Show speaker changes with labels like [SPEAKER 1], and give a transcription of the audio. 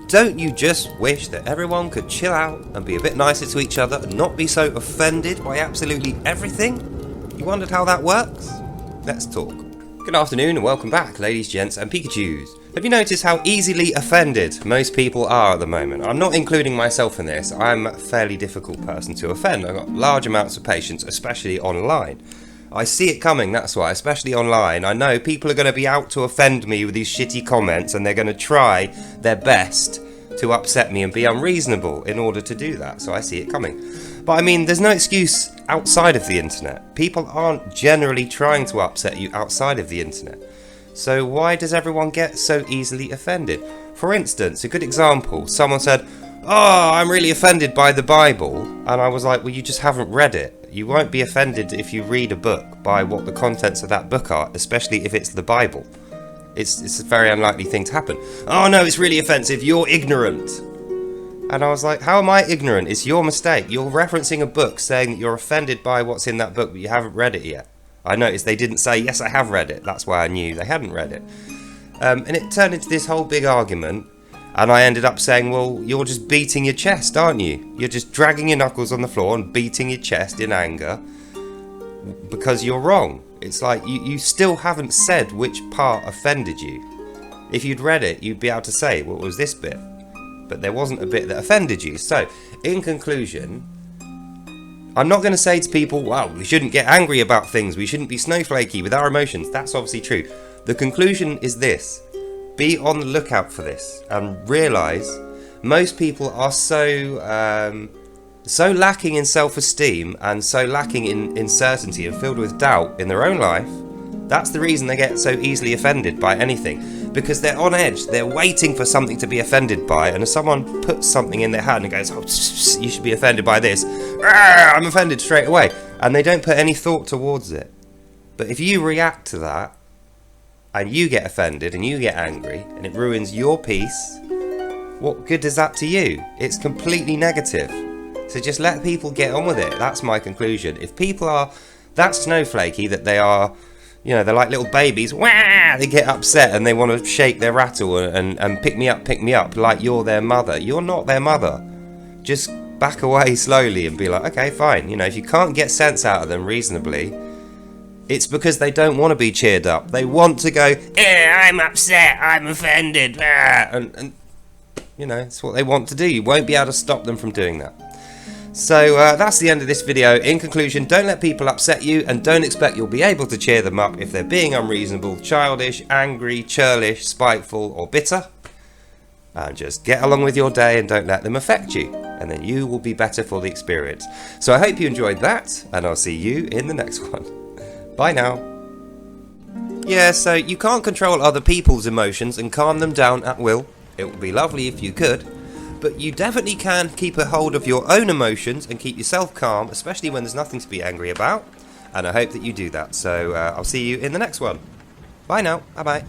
[SPEAKER 1] don't you just wish that everyone could chill out and be a bit nicer to each other and not be so offended by absolutely everything? You wondered how that works? Let's talk. Good afternoon and welcome back, ladies, gents and Pikachus. Have you noticed how easily offended most people are at the moment? I'm not including myself in this. I'm a fairly difficult person to offend. I've got large amounts of patience, especially online. I see it coming, that's why, especially online. I know people are going to be out to offend me with these shitty comments, and they're going to try their best to upset me and be unreasonable in order to do that, so I see it coming. But I mean, there's no excuse outside of the internet. People aren't generally trying to upset you outside of the internet. So why does everyone get so easily offended? For instance, a good example, someone said, "Oh, I'm really offended by the Bible," and I was like, well, you just haven't read it. You won't be offended if you read a book by what the contents of that book are, especially if it's the Bible. It's a very unlikely thing to happen. "Oh no, it's really offensive, you're ignorant." And I was like, how am I ignorant? It's your mistake. You're referencing a book saying that you're offended by what's in that book, but you haven't read it yet. I noticed they didn't say, yes, I have read it. That's why I knew they hadn't read it. And it turned into this whole big argument. And I ended up saying, well, you're just beating your chest, aren't you? You're just dragging your knuckles on the floor and beating your chest in anger because you're wrong. It's like you still haven't said which part offended you. If you'd read it, you'd be able to say, well, it was this bit. But there wasn't a bit that offended you. So, in conclusion, I'm not going to say to people, well, we shouldn't get angry about things. We shouldn't be snowflakey with our emotions. That's obviously true. The conclusion is this. Be on the lookout for this and realise most people are so lacking in self-esteem and so lacking in certainty and filled with doubt in their own life. That's the reason they get so easily offended by anything, because they're on edge. They're waiting for something to be offended by, and if someone puts something in their hand and goes, "Oh, you should be offended by this," I'm offended straight away, and they don't put any thought towards it. But if you react to that and you get offended and you get angry and it ruins your peace, what good does that to you? It's completely negative. So just let people get on with it. That's my conclusion. If people are that snowflakey that they are, you know, they're like little babies, wah, they get upset and they want to shake their rattle and pick me up like you're their mother. You're not their mother. Just back away slowly and be like, okay, fine. You know, if you can't get sense out of them reasonably, it's because they don't want to be cheered up. They want to go, I'm upset, I'm offended, and you know, it's what they want to do. You won't be able to stop them from doing that. So that's the end of this video. In conclusion, don't let people upset you, and don't expect you'll be able to cheer them up if they're being unreasonable, childish, angry, churlish, spiteful, or bitter. And just get along with your day and don't let them affect you, and then you will be better for the experience. So I hope you enjoyed that, and I'll see you in the next one. Bye now. Yeah, so you can't control other people's emotions and calm them down at will. It would be lovely if you could, but you definitely can keep a hold of your own emotions and keep yourself calm, especially when there's nothing to be angry about. And I hope that you do that. So I'll see you in the next one. Bye now. Bye-bye.